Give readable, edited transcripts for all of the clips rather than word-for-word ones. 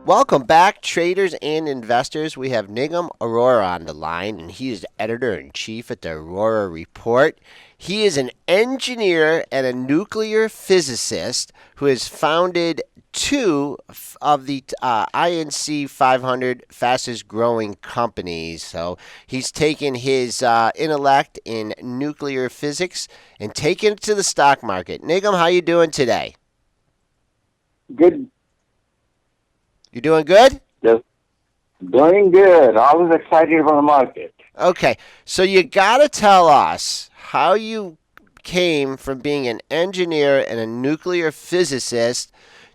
Welcome back, traders and investors. We have Nigam Arora on the line, and he is the editor-in-chief at the Arora Report. He is an engineer and a nuclear physicist who has founded two of the INC 500 fastest growing companies. So he's taken his intellect in nuclear physics and taken it to the stock market. Nigam, how you doing today? Good. You doing good? Just doing good. Always excited about the market. Okay, so you got to tell us how you came from being an engineer and a nuclear physicist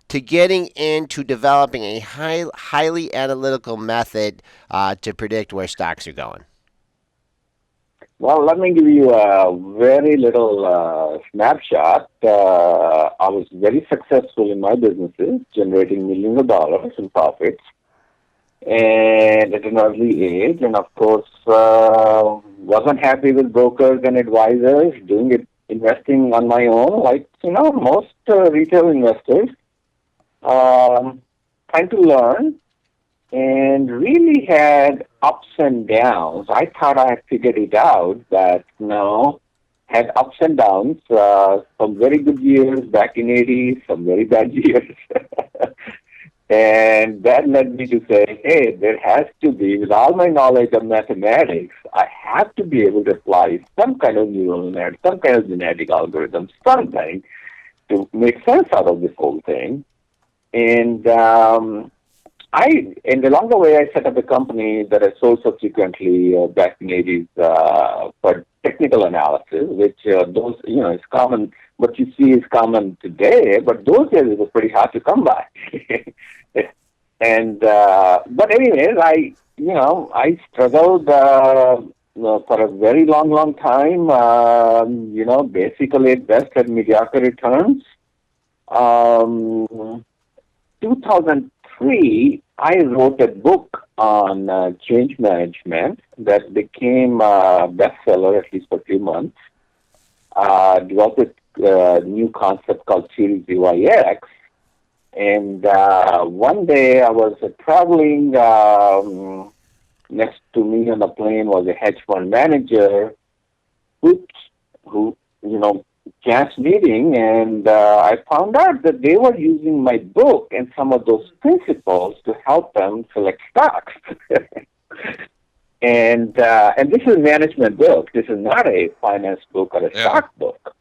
to getting into developing a highly analytical method to predict where stocks are going. Well, let me give you a very little snapshot. I was very successful in my businesses, generating millions of dollars in profits, and at an early age. And of course, wasn't happy with brokers and advisors, doing it, investing on my own, like most retail investors. Trying to learn and really had ups and downs. I thought I had figured it out, but no, had ups and downs. Some very good years back in '80s, some very bad years. And that led me to say, hey, there has to be, with all my knowledge of mathematics, I have to be able to apply some kind of neural net, some kind of genetic algorithm, something to make sense out of this whole thing. And and along the way, I set up a company that I sold subsequently back in the 80s for technical analysis, which is common. What you see is common today, but those days it was pretty hard to come by. And but anyways, I struggled for a very long time. Basically at best had mediocre returns. 2003, I wrote a book on change management that became a bestseller, at least for a few months. Developed a new concept called Series UIX. And one day I was traveling, next to me on the plane was a hedge fund manager who chance meeting, and I found out that they were using my book and some of those principles to help them select stocks. and this is a management book. This is not a finance book or a stock book.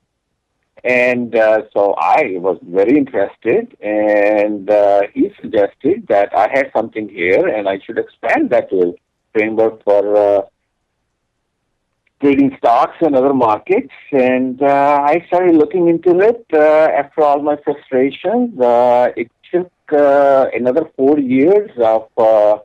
And so I was very interested, and he suggested that I had something here, and I should expand that to a framework for trading stocks and other markets, and I started looking into it after all my frustrations. It took another 4 years of a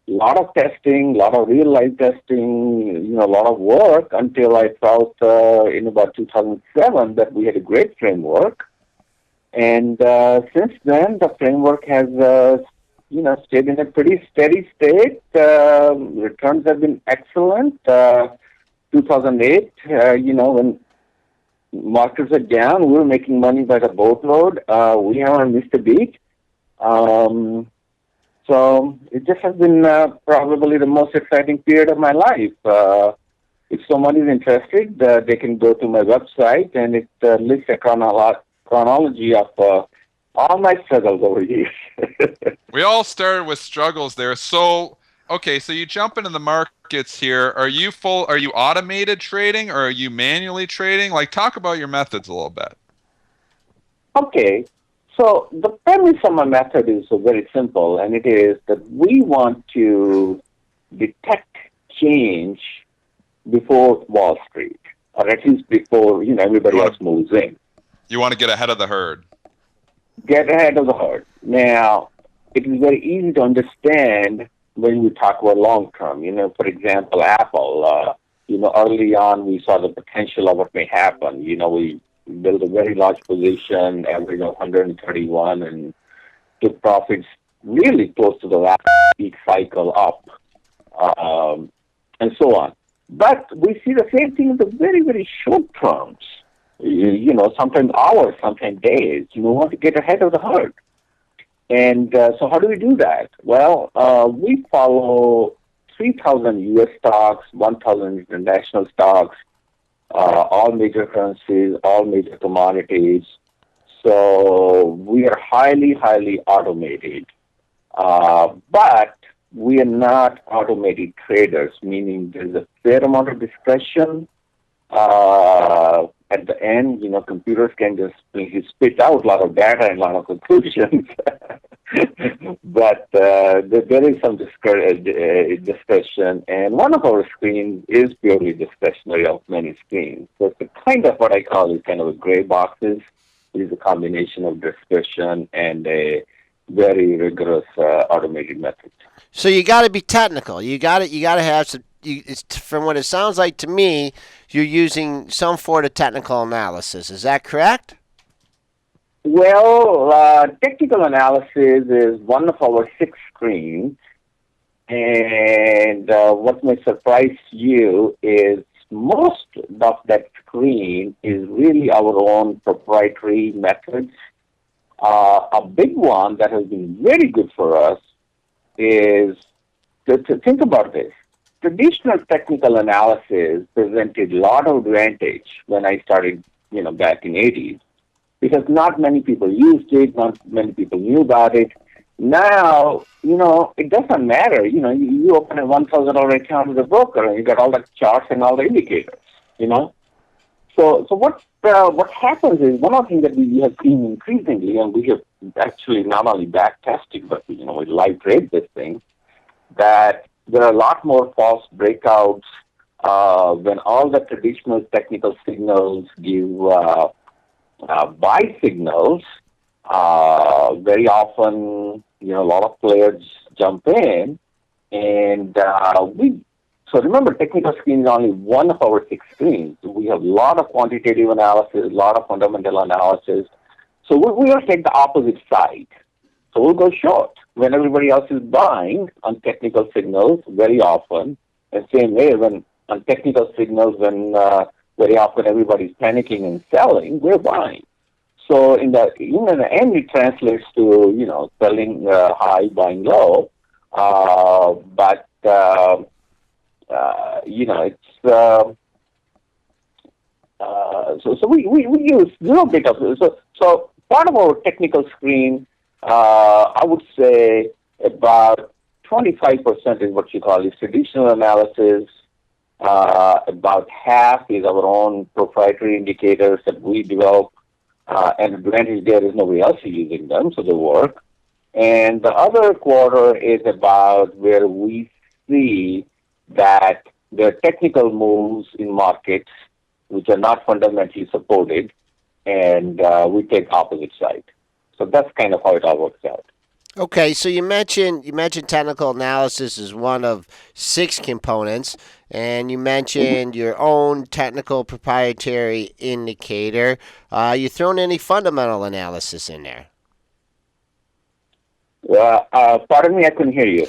lot of testing, a lot of real-life testing, a lot of work until I felt in about 2007 that we had a great framework. And since then, the framework has stayed in a pretty steady state. Returns have been excellent. 2008, when markets are down, we were making money by the boatload. We haven't missed a beat. So it just has been probably the most exciting period of my life. If someone is interested, they can go to my website, and it lists a chronology of all my struggles over the years. We all started with struggles there. So, okay, so you jump into the markets here. Are you automated trading, or are you manually trading? Like, talk about your methods a little bit. Okay. So the premise of my method is very simple, and it is that we want to detect change before Wall Street, or at least before everybody else moves in. You want to get ahead of the herd. Get ahead of the herd. Now, it is very easy to understand when we talk about long term. For example, Apple. Early on we saw the potential of what may happen. We built a very large position, average of 131, and took profits really close to the last peak cycle up, and so on. But we see the same thing in the very, very short terms. Sometimes hours, sometimes days. You want to get ahead of the herd. And so how do we do that? Well, we follow 3,000 U.S. stocks, 1,000 international stocks, all major currencies, all major commodities. So we are highly, highly automated. But we are not automated traders, meaning there's a fair amount of discretion. At the end, computers can just spit out a lot of data and a lot of conclusions. But there is some discretion, and one of our screens is purely discretionary of many screens. So it's kind of what I call is kind of a gray boxes. It is a combination of discretion and a very rigorous automated method. So you got to be technical. You got to have some. From what it sounds like to me, you're using some sort of technical analysis. Is that correct? Well, technical analysis is one of our 6 screens, and what may surprise you is most of that screen is really our own proprietary methods. A big one that has been very good for us is to think about this. Traditional technical analysis presented a lot of advantage when I started, back in 80s, because not many people used it, not many people knew about it. Now, it doesn't matter. You open a $1,000 account with a broker and you got all the charts and all the indicators, you know. So what happens is one of the things that we have seen increasingly, and we have actually not only back tested, but we live trade this thing, that there are a lot more false breakouts when all the traditional technical signals give buy signals. Very often, a lot of players jump in, and So remember, technical screen is only one of our 6 screens. We have a lot of quantitative analysis, a lot of fundamental analysis. So we will take the opposite side. So we'll go short when everybody else is buying on technical signals very often. And same way when on technical signals when very often everybody's panicking and selling, we're buying. So in the end, it translates to selling high, buying low. But it's so we use a little bit of so part of our technical screen. I would say about 25% is what you call is traditional analysis. About half is our own proprietary indicators that we develop. And the advantage there is nobody else is using them, so they work. And the other quarter is about where we see that there are technical moves in markets which are not fundamentally supported, and we take opposite side. So that's kind of how it all works out. Okay, so you mentioned technical analysis is one of 6 components, and you mentioned your own technical proprietary indicator. You thrown any fundamental analysis in there? Pardon me, I couldn't hear you.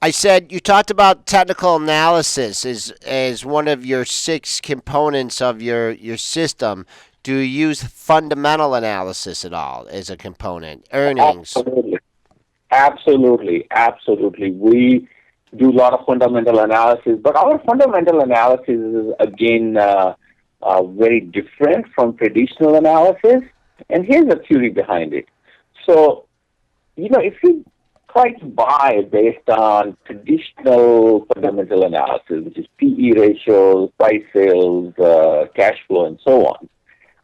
I said you talked about technical analysis as one of your 6 components of your system. Do you use fundamental analysis at all as a component? Earnings? Absolutely. We do a lot of fundamental analysis, but our fundamental analysis is, again, very different from traditional analysis. And here's the theory behind it. So, if you try to buy based on traditional fundamental analysis, which is PE ratios, price sales, cash flow, and so on,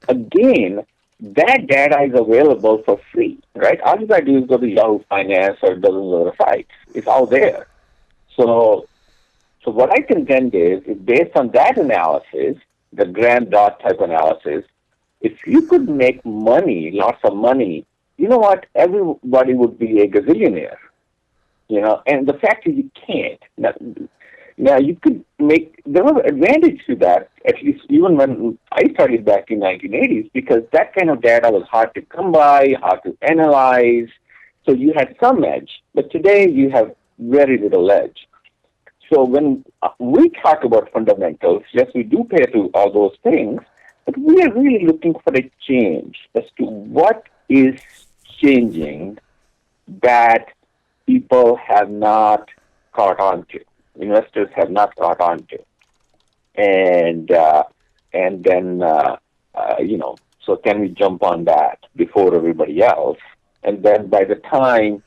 again, that data is available for free, right? All you got to do is go to Yahoo Finance or dozens of other sites. It's all there. So what I contend is based on that analysis, the grand dot type analysis, if you could make money, lots of money, you know what? Everybody would be a gazillionaire. And the fact is you can't. Now you could there was an advantage to that, at least even when I started back in 1980s, because that kind of data was hard to come by, hard to analyze, so you had some edge. But today you have very little edge. So when we talk about fundamentals, yes, we do pay to all those things, but we are really looking for a change as to what is changing that people have not caught on to, investors have not caught on to. And then, so can we jump on that before everybody else? And then by the time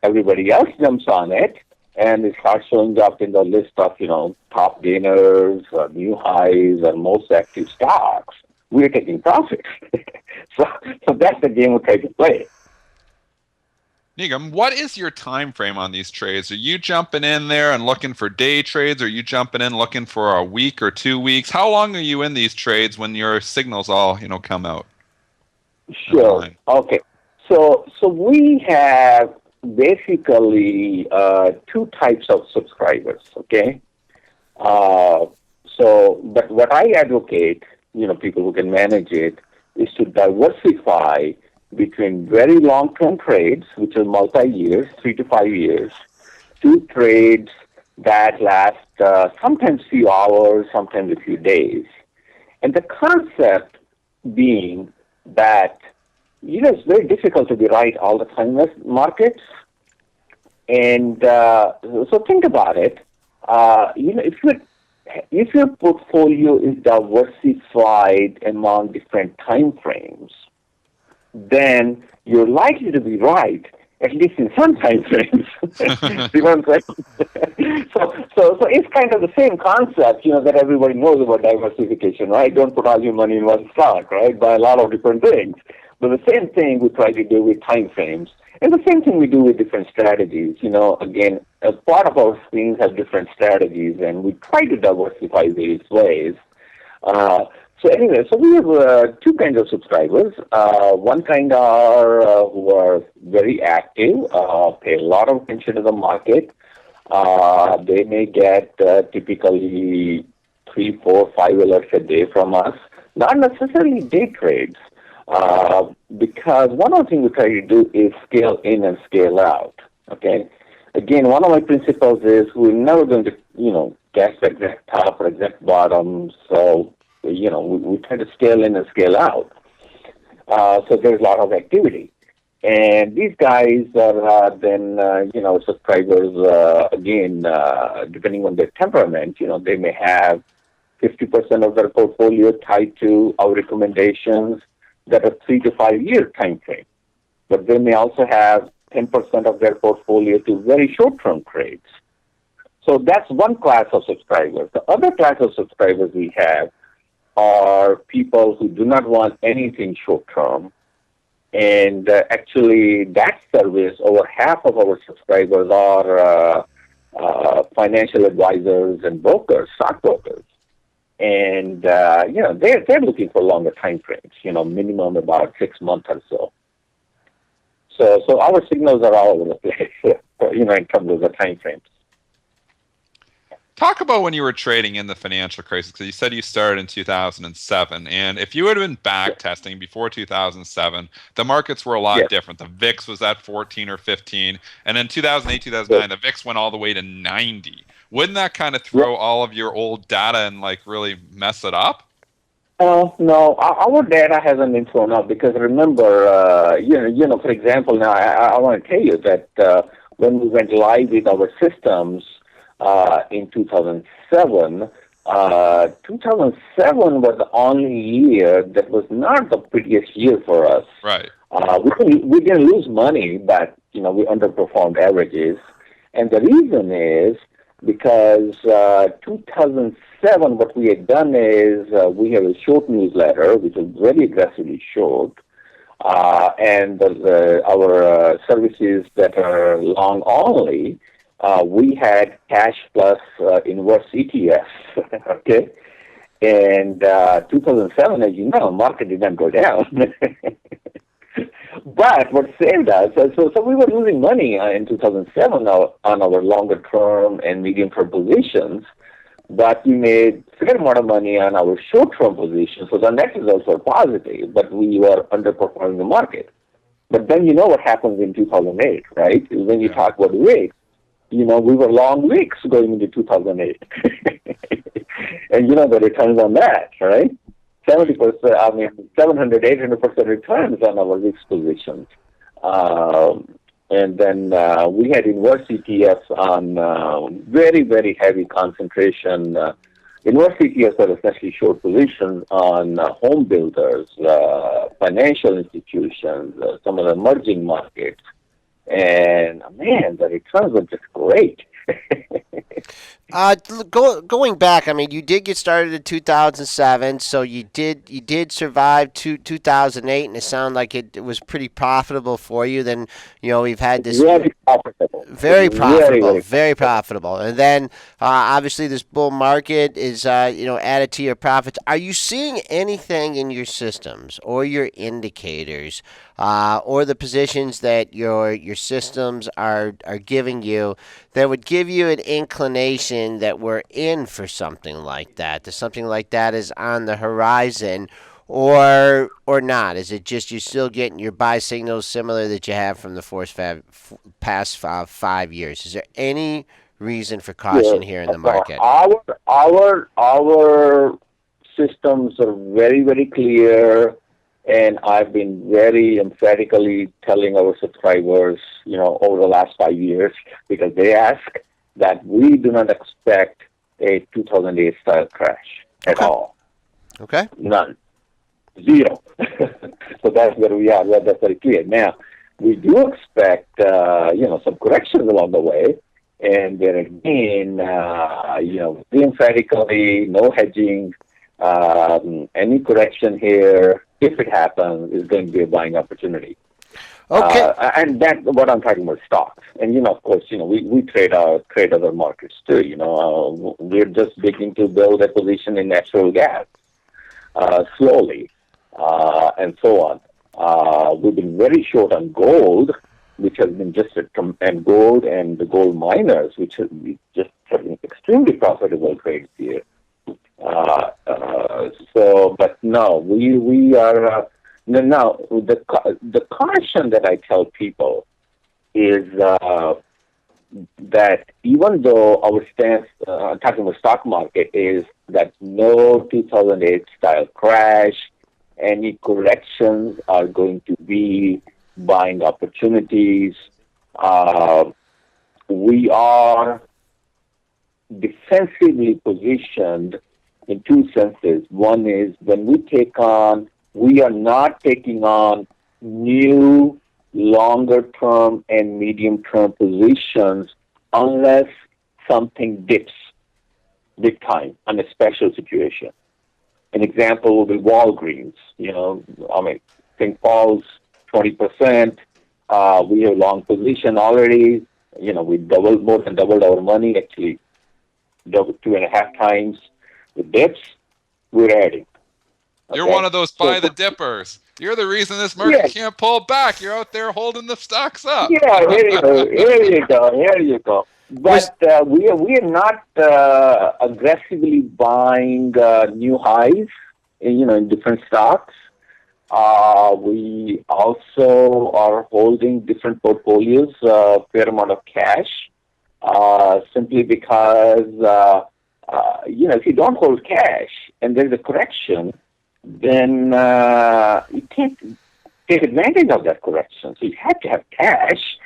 everybody else jumps on it, and it starts showing up in the list of, top gainers or new highs or most active stocks, we're taking profits. so that's the game we try to play. Nigam, what is your time frame on these trades? Are you jumping in there and looking for day trades? Or are you jumping in looking for a week or 2 weeks? How long are you in these trades when your signals all, come out? Sure. Okay. So we have basically two types of subscribers. Okay. But what I advocate, people who can manage it, is to diversify between very long-term trades, which are multi-years, 3 to 5 years, to trades that last sometimes few hours, sometimes a few days. And the concept being that, it's very difficult to be right all the time in markets. And so think about it. If your portfolio is diversified among different time frames, then you're likely to be right, at least in some time frames. See what I'm saying? So it's kind of the same concept, that everybody knows about diversification, right? Don't put all your money in one stock, right? Buy a lot of different things. But the same thing we try to do with time frames. And the same thing we do with different strategies. Again, a part of our screens have different strategies, and we try to diversify these ways. So anyway, so we have two kinds of subscribers. One kind are who are very active, pay a lot of attention to the market. They may get typically 3, 4, 5 alerts a day from us. Not necessarily day trades, because one of the things we try to do is scale in and scale out. Okay. Again, one of my principles is we're never going to, guess the exact top or exact bottom. So we try to scale in and scale out. So there's a lot of activity. And these guys are then, subscribers, again, depending on their temperament, they may have 50% of their portfolio tied to our recommendations that are 3 to 5 year time frame. But they may also have 10% of their portfolio to very short-term trades. So that's one class of subscribers. The other class of subscribers we have are people who do not want anything short-term. And actually, that service, over half of our subscribers are financial advisors and brokers, stockbrokers. And, they're looking for longer time frames, minimum about 6 months or so. So our signals are all over the place, in terms of the time frames. Talk about when you were trading in the financial crisis, because you said you started in 2007. And if you had been back testing before 2007, the markets were a lot different. The VIX was at 14 or 15. And in 2008, 2009, the VIX went all the way to 90. Wouldn't that kind of throw all of your old data and really mess it up? No, our data hasn't been thrown up because remember, for example, now I want to tell you that when we went live with our systems in 2007, 2007 was the only year that was not the prettiest year for us. Right. We didn't lose money, but we underperformed averages, and the reason is because 2007, what we had done is we have a short newsletter, which is very aggressively short, and our services that are long only, we had cash plus inverse ETFs, okay? And 2007, as you know, market didn't go down. But what saved us, so we were losing money in 2007 on our longer term and medium term positions, but we made a fair amount of money on our short term positions, so the net results were positive, but we were underperforming the market. But then you know what happens in 2008, right? When you talk about WIX, we were long weeks going into 2008. And the returns on that, right? 70%, 700, 800% returns on our VIX positions. And then we had inverse ETFs on very, very heavy concentration. Inverse ETFs are essentially short positions on home builders, financial institutions, some of the emerging markets. And man, the returns were just great. Going back, I mean, you did get started in 2007, so you did survive 2008, and it sounded like it was pretty profitable for you. Then we've had this Very profitable. very Very, profitable, very very profitable, and then obviously this bull market is added to your profits. Are you seeing anything in your systems or your indicators, or the positions that your systems are giving you that would give you an inclination that we're in for something like that something like that is on the horizon, or not? Is it just you still getting your buy signals similar that you have from the past 5 years? Is there any reason for caution here in the market? Our systems are very, very clear, and I've been very emphatically telling our subscribers, over the last 5 years, because they ask, that we do not expect a 2008 style crash at all. Okay. None. Zero. So that's where we are. That's very clear. Now, we do expect, some corrections along the way. And then again, emphatically, no hedging. Any correction here, if it happens, is going to be a buying opportunity. Okay. And that's what I'm talking about, stocks. And, of course, we trade other markets too. We're just beginning to build a position in natural gas slowly, and so on. We've been very short on gold, which has been and gold and the gold miners, which have just been extremely profitable trades here. But no, we are now the caution that I tell people is that even though our stance, talking about stock market, is that no 2008 style crash, any corrections are going to be buying opportunities. We are defensively positioned in two senses. One is when we are not taking on new longer-term and medium-term positions unless something dips big time on a special situation. An example will be Walgreens. Thing falls 20%. We have long position already. We more than doubled our money, actually, 2.5 times. The dips, we're adding. Okay? You're one of those buy the dippers. You're the reason this market can't pull back. You're out there holding the stocks up. Yeah, here you go. But we are not aggressively buying new highs, in different stocks. We also are holding different portfolios, a fair amount of cash, simply because, if you don't hold cash and there's a correction, then you can't take advantage of that correction. So you have to have cash,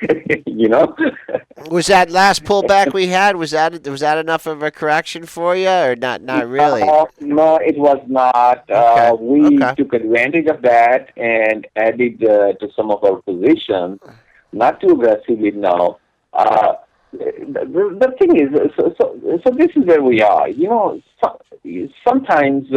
Was that last pullback we had, was that enough of a correction for you, or not really? No, it was not. Okay. We took advantage of that and added to some of our positions, not too aggressively now. The thing is, so this is where we are. Sometimes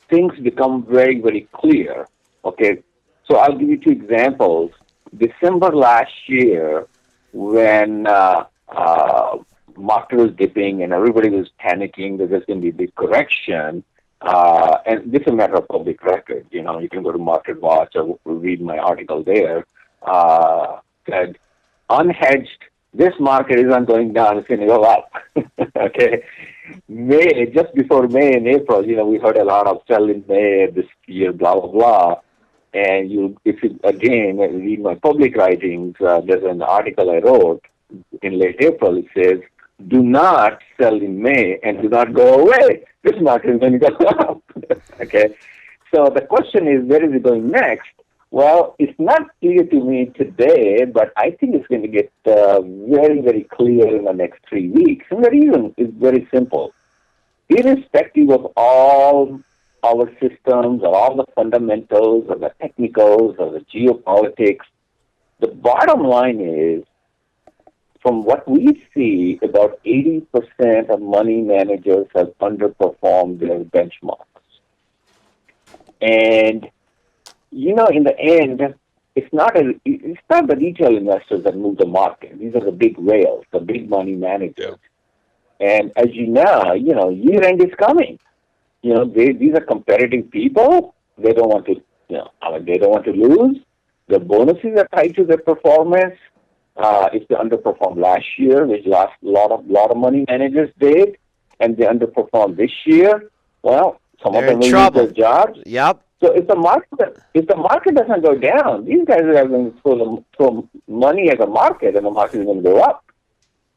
things become very, very clear. Okay, so I'll give you two examples. December last year, when market was dipping and everybody was panicking that there's going to be a big correction, and this is a matter of public record. You can go to Market Watch or read my article there. Said, unhedged, this market isn't going down, it's going to go up. Okay. Just before May and April, we heard a lot of sell in May this year, blah, blah, blah. And if you, again, read my public writings, there's an article I wrote in late April. It says, do not sell in May and do not go away. This market is going to go up. Okay. So the question is, where is it going next? Well, it's not clear to me today, but I think it's going to get very, very clear in the next 3 weeks. And the reason is very simple. Irrespective of all our systems or all the fundamentals or the technicals or the geopolitics, the bottom line is, from what we see, about 80% of money managers have underperformed their benchmarks. And in the end, it's not the retail investors that move the market. These are the big whales, the big money managers. And as year end is coming. These are competitive people. They don't want to, they don't want to lose. The bonuses are tied to their performance. If they underperformed last year, which a lot of money managers did, and they underperformed this year, well, some of them will lose their jobs. Yep. So if the market doesn't go down, these guys are going to throw money at the market, and the market is going to go up.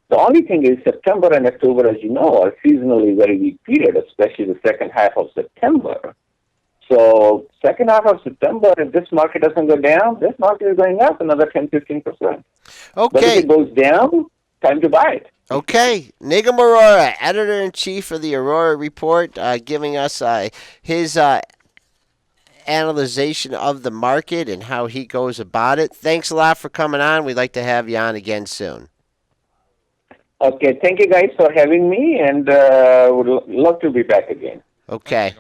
The only thing is September and October, as you know, are seasonally very weak period, especially the second half of September. So second half of September, if this market doesn't go down, this market is going up another 10-15%. Okay. But if it goes down, time to buy it. Okay. Nigam Arora, editor-in-chief of the Arora Report, giving us his analyzation of the market and how he goes about it. Thanks a lot for coming on. We'd like to have you on again soon. Okay. Thank you guys for having me, and would love to be back again. Okay.